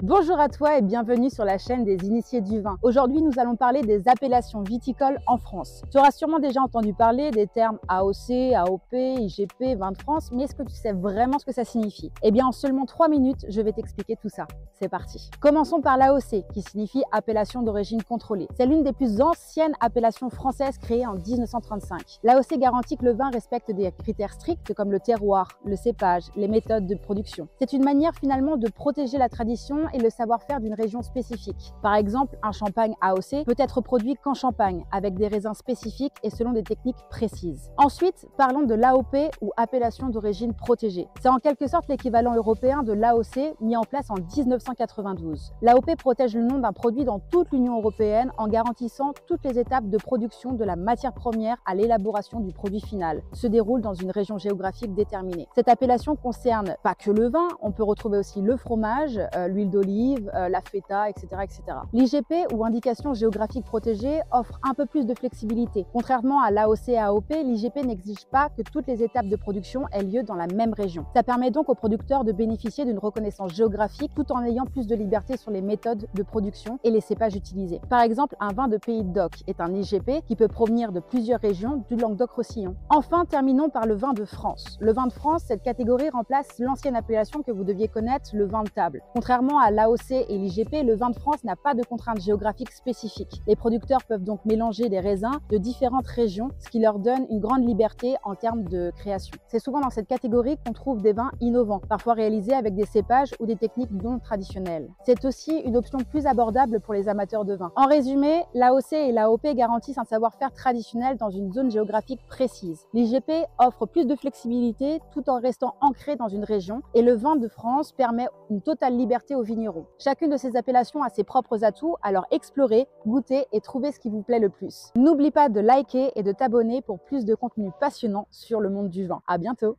Bonjour à toi et bienvenue sur la chaîne des initiés du vin. Aujourd'hui, nous allons parler des appellations viticoles en France. Tu auras sûrement déjà entendu parler des termes AOC, AOP, IGP, vin de France, mais est-ce que tu sais vraiment ce que ça signifie? Eh bien, en seulement 3 minutes, je vais t'expliquer tout ça. C'est parti. Commençons par l'AOC, qui signifie appellation d'origine contrôlée. C'est l'une des plus anciennes appellations françaises créées en 1935. L'AOC garantit que le vin respecte des critères stricts comme le terroir, le cépage, les méthodes de production. C'est une manière finalement de protéger la tradition et le savoir-faire d'une région spécifique. Par exemple, un champagne AOC peut être produit qu'en Champagne, avec des raisins spécifiques et selon des techniques précises. Ensuite, parlons de l'AOP ou appellation d'origine protégée. C'est en quelque sorte l'équivalent européen de l'AOC mis en place en 1992. L'AOP protège le nom d'un produit dans toute l'Union européenne en garantissant toutes les étapes de production de la matière première à l'élaboration du produit final, se déroule dans une région géographique déterminée. Cette appellation concerne pas que le vin, on peut retrouver aussi le fromage, l'huile d'olive, la feta, etc. etc. L'IGP ou indication géographique protégée offre un peu plus de flexibilité. Contrairement à l'AOC et AOP, l'IGP n'exige pas que toutes les étapes de production aient lieu dans la même région. Ça permet donc aux producteurs de bénéficier d'une reconnaissance géographique tout en ayant plus de liberté sur les méthodes de production et les cépages utilisés. Par exemple, un vin de Pays de Doc est un IGP qui peut provenir de plusieurs régions du Languedoc-Roussillon. Enfin, terminons par le vin de France. Le vin de France, cette catégorie remplace l'ancienne appellation que vous deviez connaître, le vin de table. Contrairement à l'AOC et l'IGP, le vin de France n'a pas de contraintes géographiques spécifiques. Les producteurs peuvent donc mélanger des raisins de différentes régions, ce qui leur donne une grande liberté en termes de création. C'est souvent dans cette catégorie qu'on trouve des vins innovants, parfois réalisés avec des cépages ou des techniques non traditionnelles. C'est aussi une option plus abordable pour les amateurs de vin. En résumé, l'AOC et l'AOP garantissent un savoir-faire traditionnel dans une zone géographique précise. L'IGP offre plus de flexibilité tout en restant ancré dans une région et le vin de France permet une totale liberté aux vignerons. Chacune de ces appellations a ses propres atouts, alors explorez, goûtez et trouvez ce qui vous plaît le plus. N'oublie pas de liker et de t'abonner pour plus de contenu passionnant sur le monde du vin. À bientôt!